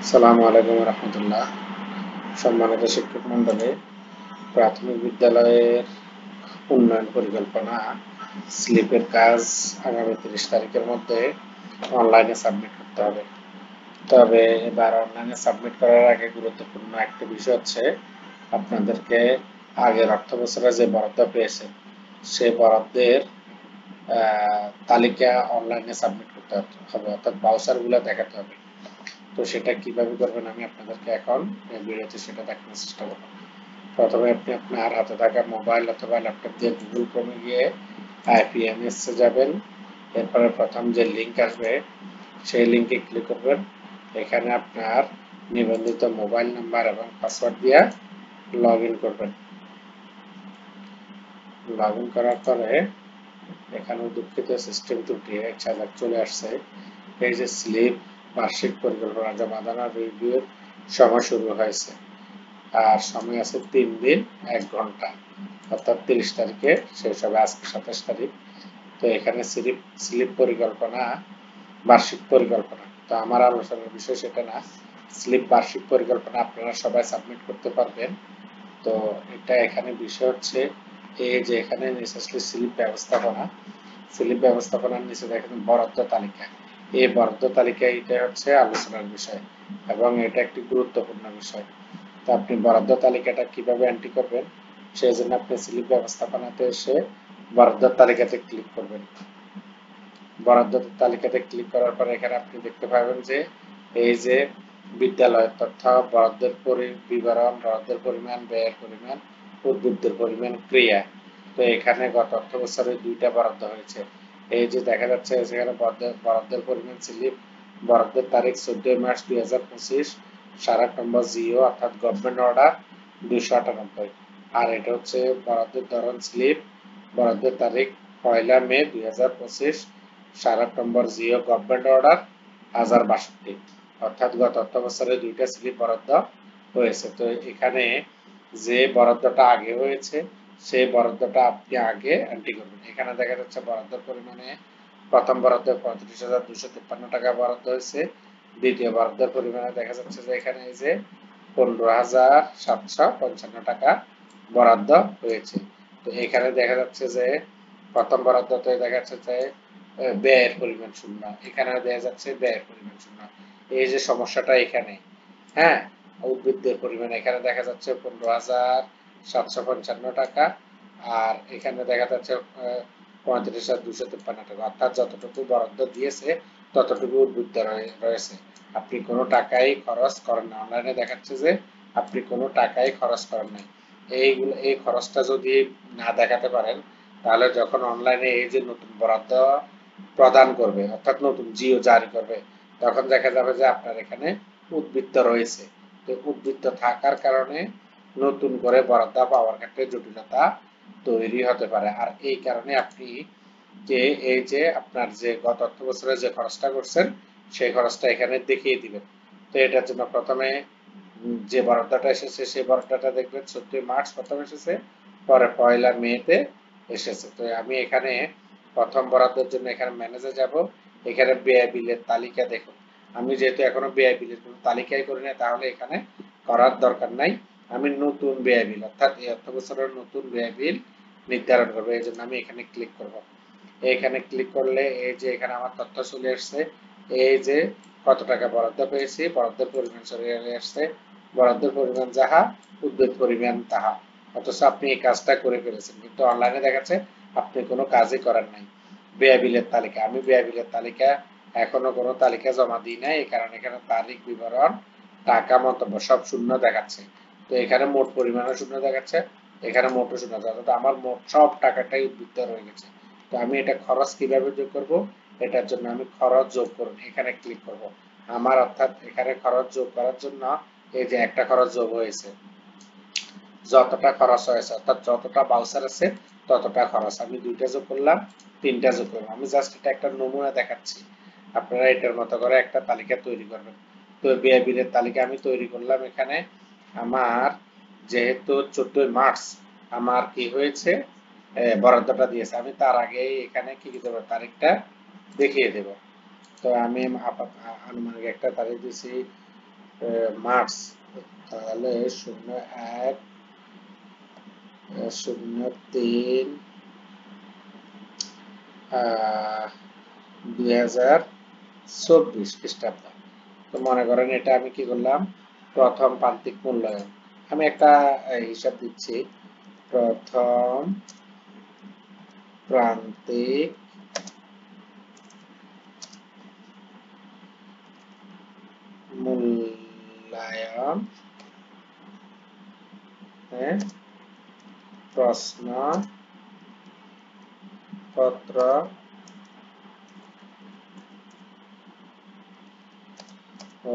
আসসালামু আলাইকুম রহমতুল্লাহ। সম্মানিত শিক্ষক মন্ডলী, প্রাথমিক বিদ্যালয়ের উন্নয়ন পরিকল্পনা স্লিপের কাজ আগামী 30 তারিখের মধ্যে অনলাইনে সাবমিট করতে হবে। তবে এবার অনলাইনে সাবমিট করার আগে গুরুত্বপূর্ণ একটা বিষয় হচ্ছে আপনাদেরকে আগের অর্থ বছরে যে বরাদ্দ পেয়েছেন সেই বরাদ্দের তালিকা অনলাইনে সাবমিট করতে হবে, অর্থাৎ বাউচারগুলো দেখাতে হবে। তো সেটা কিভাবে করবেন আমি আপনাদেরকে এখন ভিডিওতে সেটা দেখানোর চেষ্টা করব। প্রথমে আপনি আপনার হাতে থাকা মোবাইল অথবা ল্যাপটপ দিয়ে গুগল ক্রোমে গিয়ে আইপিএমএস এ যাবেন। এরপরে প্রথম যে লিঙ্ক আসবে সেই লিঙ্কে ক্লিক করবেন। এখানে আপনার নিবন্ধিত মোবাইল নাম্বার এবং পাসওয়ার্ড দিয়ে লগ ইন করবেন। লগ ইন করার পরে এখানে দুঃখিত সিস্টেম ত্রুটি চলে আসছে। এই যে স্লিপ বার্ষিক পরিকল্পনা জমা দানের রিভিউর সময় শুরু হয়েছে, আর সময় আছে 3 দিন 1 ঘন্টা, অর্থাৎ 30 তারিখে শেষ হবে। আজকে 27 তারিখ। তো এখানে স্লিপ পরিকল্পনা বার্ষিক পরিকল্পনা, তো আমার আলোচনার বিষয় সেটা না। স্লিপ বার্ষিক পরিকল্পনা আপনারা সবাই সাবমিট করতে পারবেন। তো এটা এখানে বিষয় হচ্ছে এই যে এখানে নিচে স্লিপ ব্যবস্থাপনার নিচে দেখেন বরাদ্দ তালিকা। এই বরাদ্দ তালিকা এটা হচ্ছে আলোচনার বিষয় এবং এটা একটি গুরুত্বপূর্ণ বিষয়। তো আপনি বরাদ্দ তালিকাটা কিভাবে এন্ট্রি করবেন সেই জন্য আপনি স্লিপ ব্যবস্থাপনাতে এসে বরাদ্দ তালিকাতে ক্লিক করবেন। বরাদ্দ তালিকাতে ক্লিক করার পরে এখানে আপনি দেখতে পাবেন যে এই যে বিদ্যালয়ের তথ্য, বরাদ্দের বিবরণ, বরাদ্দের পরিমাণ, ব্যয়ের পরিমাণ, উদ্বৃত্তের পরিমাণ, ক্রিয়া। তো এখানে গত অর্থ বছরে 2টা বরাদ্দ হয়েছে। এই যে দেখা যাচ্ছে সেখানে বরাদ্দের পরিমাণ স্লিপ, বরাদ্দের তারিখ 14 মার্চ 2025, সারাক নম্বর জিও অর্থাৎ গভর্নমেন্ট অর্ডার 298। আর এটা হচ্ছে বরাদ্দের ধরন স্লিপ, বরাদ্দের তারিখ 1 মে 2025, সারাক নম্বর জিও গভর্নমেন্ট অর্ডার 1062। অর্থাৎ গত অর্থ বছরে 2টা স্লিপ বরাদ্দ হয়েছে। তো এখানে যে বরাদ্দটা আগে হয়েছে সেই বরাদ্দটা আপনি আগে এন্ট্রি করবেন। এখানে দেখা যাচ্ছে বরাদ্দের পরিমাণে প্রথম বরাদ্দে 35,253 টাকা বরাদ্দ হয়েছে। দ্বিতীয় বরাদ্দের পরিমাণে দেখা যাচ্ছে যে এখানে এই যে 15,755 টাকা বরাদ্দ হয়েছে। তো এখানে দেখা যাচ্ছে যে প্রথম বরাদ্দতে দেখা যাচ্ছে যে ব্যয়ের পরিমাণ শূন্য, এখানে দেখা যাচ্ছে ব্যয়ের পরিমাণ শূন্য। এই যে সমস্যাটা এখানে, হ্যাঁ, উদ্বৃত্তের পরিমাণ এখানে দেখা যাচ্ছে 15,755 টাকা, আর এখানে দেখা যাচ্ছে 35,253 টাকা, অর্থাৎ যতটুকু বরাদ্দ দিয়েছে ততটুকু উদ্বৃত্ত রয়েছে। আপনি কোনো টাকাই খরচ করেন না। অনলাইনে দেখাচ্ছে যে আপনি কোনো টাকাই খরচ করেন নাই। এই খরচটা যদি না দেখাতে পারেন তাহলে যখন অনলাইনে এই যে নতুন বরাদ্দ প্রদান করবে অর্থাৎ নতুন জিও জারি করবে তখন দেখা যাবে যে আপনার এখানে উদ্বৃত্ত রয়েছে। তো উদ্বৃত্ত থাকার কারণে নতুন করে বরাদ্দ পাওয়ার ক্ষেত্রে জটিলতা তৈরি হতে পারে। আর এই কারণে আপনি যে এই যে আপনার যে গত অর্থ বছরে যে খরচটা করছেন সেই খরচটা এখানে দেখিয়ে দিবেন। তো এটার জন্য প্রথমে যে বরাদ্দটা এসেছে সেই বরাদ্দটা দেখবেন 14 মার্চ প্রথম এসেছে, পরে 1 মেতে এসেছে। তো আমি এখানে প্রথম বরাদ্দের জন্য এখানে ম্যানেজে যাব। এখানে ব্যয় বিলের তালিকা দেখুন। আমি যেহেতু এখনো ব্যয় বিলের কোনো তালিকাই করি না তাহলে এখানে করার দরকার নাই। আমি নতুন ব্যয় বিল অর্থাৎ এই অর্থ বছরের নতুন ব্যয় বিল নির্ধারণ করবো। এই জন্য আমি এখানে ক্লিক করব। এখানে ক্লিক করলে এই যে এখানে আমার তথ্য চলে আসছে। এই যে কত টাকা বরাদ্দ পেয়েছি, বরাদ্দের পরিমাণ চলে আসছে, বরাদ্দের পরিমাণ যাহা উদ্বৃত্ত পরিমাণ তাহা। অথচ আপনি এই কাজটা করে ফেলেছেন কিন্তু অনলাইনে দেখাচ্ছে আপনি কোনো কাজই করেন নাই। ব্যয় বিলের তালিকা, আমি ব্যয় বিলের তালিকা এখনো কোনো তালিকা জমা দিই নাই, এই কারণে এখানে তারিখ, বিবরণ, টাকা, মন্তব্য সব শূন্য দেখাচ্ছে। তো এখানে মোট পরিমাণও শূন্য দেখাচ্ছে, এখানে মোটও শূন্য দেখাচ্ছে, অর্থাৎ আমার মোট সব টাকাটাই উদ্বৃত্ত রয়ে গেছে। তো আমি এটা খরচ কিভাবে যোগ করব, এটার জন্য আমি খরচ যোগ করুন এখানে ক্লিক করব। আমার অর্থাৎ এখানে খরচ যোগ করার জন্য এই যে একটা খরচ যোগ হয়েছে, যতটা খরচ হয়েছে অর্থাৎ যতটা বাউচার আছে ততটা খরচ। আমি 2টা যোগ করলাম, 3টা যোগ করলাম। আমি জাস্ট এটা একটা নমুনা দেখাচ্ছি, আপনারা এটার মতো করে একটা তালিকা তৈরি করবেন। তো ব্যয় বিলের তালিকা আমি তৈরি করলাম। এখানে আমার যেহেতু 14 মার্চ আমার কি হয়েছে বরাদ্দটা দিয়েছে, আমি তার আগে এখানে কি দেব, তারিখটা দেখিয়ে দেব। তো আমি আনুমানিক একটা তারিখ দিয়েছি মার্চ, তাহলে 01/03/2024 খ্রিস্টাব্দ। তো মনে করেন এটা আমি কি করলাম, প্রথম প্রান্তিক মূল্যায়ন। আমি একটা হিসাব দিচ্ছি, প্রথম প্রান্তিক মূল্যায়ন প্রশ্নপত্র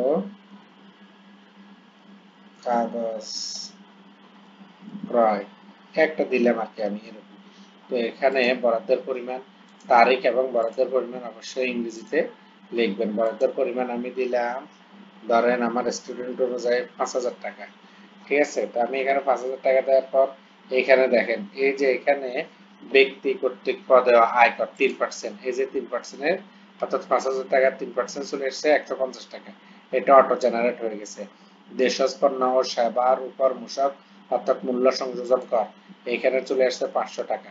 ও কাগজ ক্রয় একটা দিলাম আর কি আমি এরকম। তো এখানে বরাদ্দের পরিমাণ, তারিখ এবং বরাদ্দের পরিমাণ অবশ্যই ইংরেজিতে লিখবেন। বরাদ্দের পরিমাণ আমি দিলাম, ধরেন আমার স্টুডেন্ট অনুযায়ী 5,000 টাকা, ঠিক আছে। তো আমি এখানে 5,000 টাকা দেওয়ার পর এখানে দেখেন, এই যে এখানে ব্যক্তি কর্তৃক প্রদেয় আয়কর 3%, এই যে 3%-এর অর্থাৎ 5,000 টাকার 3% চলে এসেছে 150 টাকা, এটা অটো জেনারেট হয়ে গেছে। দেশজ পণ্য ও সেবার উপর মূসক অর্থাৎ মূল্য সংযোজন কর, এখানে চলে আসছে 500 টাকা।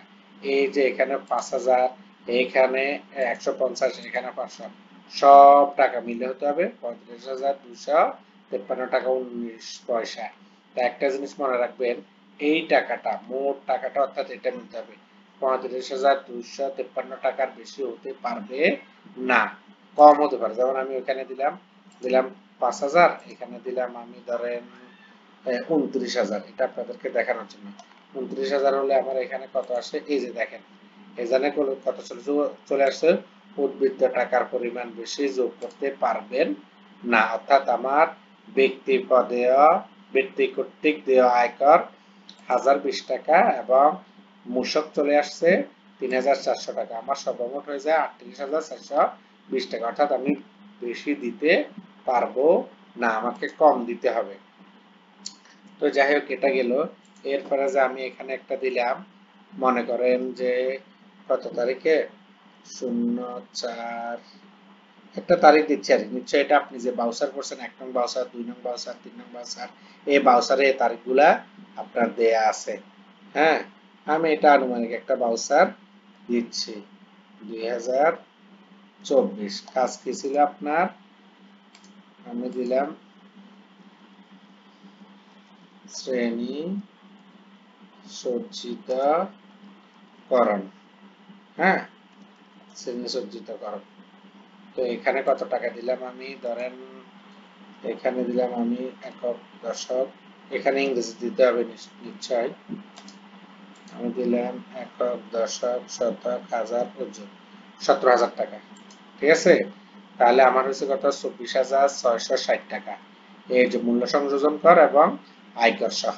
এই যে এখানে 5,000, এখানে 150, এখানে 500, সব টাকা মিলে হতে হবে 35,253 টাকা 19 পয়সা। তা একটা জিনিস মনে রাখবেন, এই টাকাটা মোট টাকাটা অর্থাৎ এটা মিলতে হবে 35,253 টাকার বেশি হতে পারবে না, কম হতে পারে। যেমন আমি ওখানে দিলাম 5,000, এখানে দিলাম আমি ধরেন 29,000, এটা আপনাদেরকে দেখানোর জন্য। 29,000 হলে আমার এখানে কত আসে, এই যে দেখেন এখানে কত চলে আসছে, উদ্বৃত্ত টাকার পরিমাণ বেশি যোগ করতে পারবেন না, অর্থাৎ আমার ব্যক্তি কর্তৃক দেয় আয়কর 1,020 টাকা এবং মূসক চলে আসছে 3,400 টাকা, আমার সর্বমোট হয়ে যায় 38,420 টাকা, অর্থাৎ আমি বেশি দিতে পারবো না, আমাকে কম দিতে হবে। তো যাই হোক, এটা গেল। এরপরে যে আমি এখানে একটা দিলাম, মনে করেন যে কত তারিখে, 04, একটা তারিখ দিচ্ছি আর নিশ্চয় এটা আপনি যে বাউচার করছেন, 1 নং বাউচার, 2 নং বাউচার, 3 নং বাউচার, এই বাউচারে এই তারিখগুলা আপনার দেয়া আছে। হ্যাঁ, আমি এটা আনুমানিক একটা বাউচার দিচ্ছি 2024। কাজ কি ছিল আপনার, আমি দিলাম শ্রেণী সজ্জিতকরণ। হ্যাঁ, শ্রেণী সজ্জিতকরণ। তো এখানে কত টাকা দিলাম আমি, ধরেন এখানে দিলাম আমি একক, দশক, এখানে ইংরেজি দিতে হবে নিশ্চয়। আমি দিলাম একক, দশক, শতক, হাজার, ওজন, 17,000 টাকা, ঠিক আছে। তাহলে আমার হচ্ছে কত, 24,660 টাকা, এই যে মূল্য সংযোজন কর এবং আয়কর সহ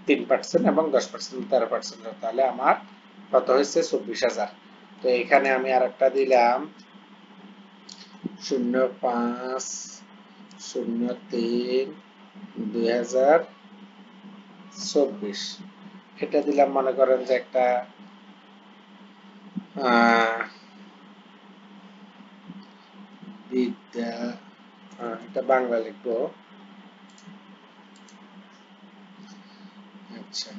3% এবং 10%, 13%, তাহলে আমার কত হয়েছে 24,000। তো এখানে আমি আর একটা দিলাম 05/03/2024, এটা দিলাম মনে করেন যে একটা বিদ্যা, এটা বাংলা লিখবো, আচ্ছা,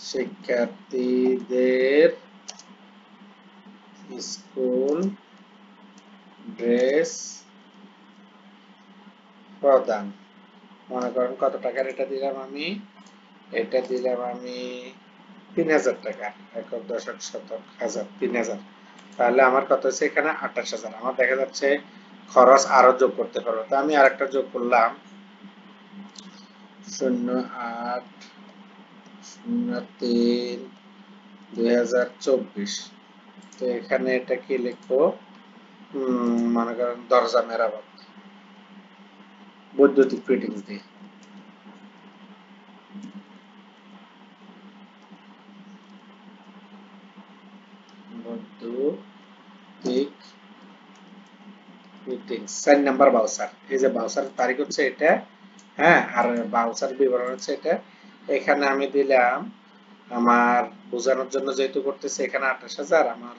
শিক্ষার্থীদের স্কুল ড্রেস প্রদান, মনে করেন কত টাকার এটা দিলাম আমি, এটা দিলাম আমি 3,000 টাকা, একক, দশক, শতক, হাজার, 3,000, তাহলে আমার কত হচ্ছে এখানে 28,000। আমার দেখা যাচ্ছে খরচ আরো যোগ করতে পারবো, তো আমি আরেকটা যোগ করলাম 08/03/2024। তো এখানে এটা কি লিখবো, মনে করেন দরজা মেরামত, বৈদ্যুতিক ফিটিংস দিয়ে, বৈদ্যুতিক ফিটিংস, 4 নাম্বার বাউচার। এই যে বাউচার তারিখ হচ্ছে এটা, হ্যাঁ, আর বাউচার বিবরণ হচ্ছে এটা। এখানে আমি দিলাম, আমার বোঝানোর জন্য যেহেতু করতেছে, এখানে 28,000, আমার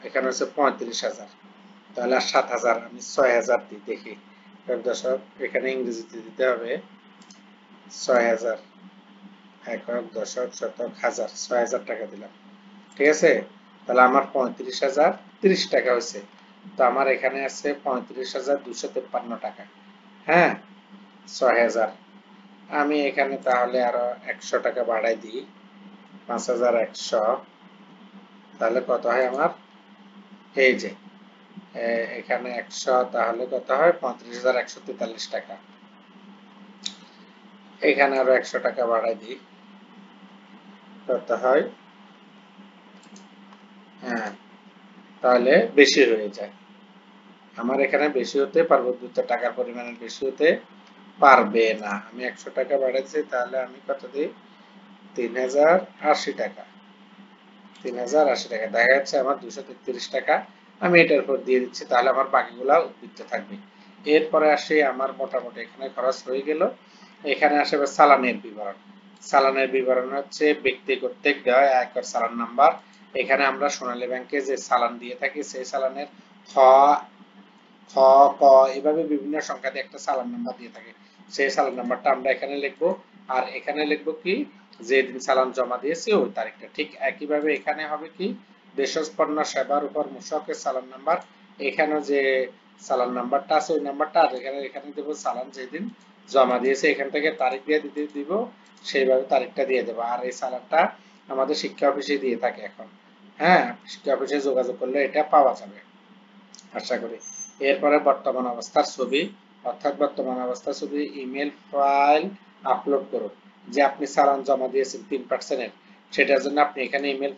এখানে হচ্ছে 35,000, তাহলে আর 7,000, আমি 6,000 দিই, দেখি দর্শক এখানে ইংরেজিতে দিতে হবে ৬০০০ একক দশক শতক হাজার ৬০০০ টাকা দিলাম। ঠিক আছে, তাহলে আমার ৩৫,০৩০ টাকা হয়েছে। তো আমার এখানে আছে ৩৫,২৫৩ টাকা। হ্যাঁ, ৬০০০ আমি এখানে তাহলে আরো ১০০ টাকা বাড়াই দিই, ৫,১০০। তাহলে কত হয় আমার? এই যে এখানে ১০০, তাহলে কত হয়? ৩৫,১৪৩ টাকা। এখানে আরো ১০০ টাকা বাড়াই দিই, কত হয়? হ্যাঁ, তাহলে বেশি হয়ে যায়। আমার এখানে বেশি হতে পার্বত্য টাকার পরিমাণের বেশি হতে পারবে না। আমি ১০০ টাকা বাড়াইছি, তাহলে আমি কত দিই? ৩,০৮০ টাকা। ৩,০৮০ টাকা দেখা যাচ্ছে আমার ২৩৩ টাকা আমি এটার উপর দিয়ে দিচ্ছি, তাহলে আমার বাকিগুলা উদ্বৃত্ত থাকবে। এরপরে আসি আমার মোটামুটি এখানে খরচ হয়ে গেল। এখানে আসে চালানের বিবরণ। চালানের বিবরণ হচ্ছে ব্যক্তি কর্তৃক দেওয়া আয়কর চালান নাম্বার। এখানে আমরা সোনালী ব্যাংকে যে চালান দিয়ে থাকি সেই চালানের খ, খ, ক এভাবে বিভিন্ন সংখ্যা দিয়ে একটা চালান নাম্বার দিয়ে থাকে। সেই চালান নাম্বারটা আমরা এখানে লিখবো। আর এখানে লিখবো কি, যেদিন চালান জমা দিয়েছি ওই তারিখটা। ঠিক একইভাবে এখানে হবে কি, ভেষজ পণ্য সেবার উপর মূসকের চালান নাম্বার। এখানে যে চালান নাম্বারটা আছে ওই নাম্বারটা, আর এখানে দেবো চালান যেদিন জমা দিয়েছে, এখান থেকে তারিখ দিয়ে দিতে দিব, সেইভাবে তারিখটা দিয়ে দেবো। আর এই চালানটা আমাদের শিক্ষা অফিসে দিয়ে থাকে এখন। হ্যাঁ, শিক্ষা অফিসে যোগাযোগ করলে এটা পাওয়া যাবে আশা করি। এরপরে বর্তমান অবস্থার ছবি, অর্থাৎ বর্তমান অবস্থার ছবি ইমেল ফাইল আপলোড করুন। যে আপনি চালান জমা দিয়েছেন 3%-এর, সেটার জন্য আপনি এখানে ইমেল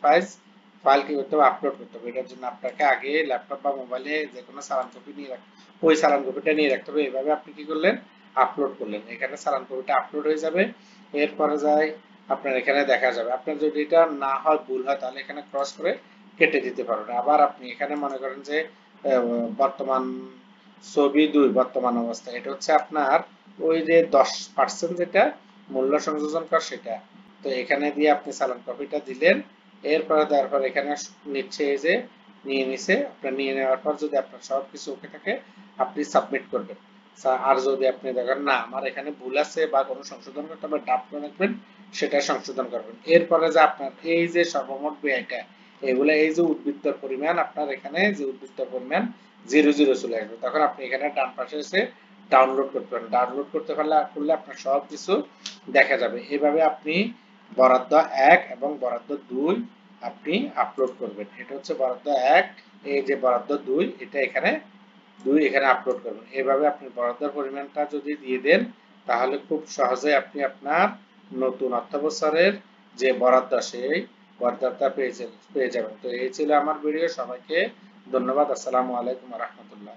ফাইল কি করতে হবে? আপলোড করতে হবে। এটার জন্য আপনাকে আগে ল্যাপটপ বা মোবাইলে যে কোনো চালান কপি নিয়ে রাখতে, ওই চালান কপিটা নিয়ে রাখতে হবে। এইভাবে আপনি কি করলেন? আপলোড করলেন। এখানে চালান কপিটা আপলোড হয়ে যাবে। এরপরে যাই আপনার এখানে দেখা যাবে। আপনার যদি এটা না হয়, ভুল হয়, তাহলে এখানে ক্রস করে কেটে দিতে পারবেন। আবার আপনি এখানে মনে করেন যে বর্তমান ছবি 2 বর্তমান অবস্থা, এটা হচ্ছে আপনার ওই যে 10% যেটা মূল্য সংযোজন কর সেটা। তো এখানে দিয়ে আপনি চালান কপিটা দিলেন। এরপরে দেওয়ার পর এখানে নিচ্ছে, এই যে নিয়ে নিছে, আপনার নিয়ে নেওয়ার পর যদি আপনার সবকিছু ওকে থাকে আপনি সাবমিট করবেন। আর যদি আপনি দেখেন না আমার এখানে ভুল আছে বা কোনো সংশোধন করতে হবে, ড্রাফট করে রাখবেন, সেটা সংশোধন করবেন। এরপরে যে আপনার এই যে সর্বমোট ব্যয়টা, এগুলো এই যে উদ্বৃত্তর পরিমাণ, আপনার এখানে যে উদ্বৃত্তর পরিমাণ 00 চলে আসবে, তখন আপনি এখানে ডান পাশে এসে ডাউনলোড করতে পারেন। ডাউনলোড করতে করলে আপনার সব কিছু দেখা যাবে। এভাবে আপনি বরাদ্দ 1 এবং বরাদ্দ 2 আপনি আপলোড করবেন। এটা হচ্ছে বরাদ্দ 1, এই যে বরাদ্দ 2 এটা এখানে 2 এখানে আপলোড করবেন। এভাবে আপনি বরাদ্দের পরিমাণটা যদি দিয়ে দেন, তাহলে খুব সহজে আপনি আপনার নতুন অর্থবছরের যে বরাদ্দ সেই বরাদ্দটা পেয়ে যাবেন। তো এই ছিল আমার ভিডিও। সবাইকে ধন্যবাদ। আসসালামু আলাইকুম ওয়া রাহমাতুল্লাহ।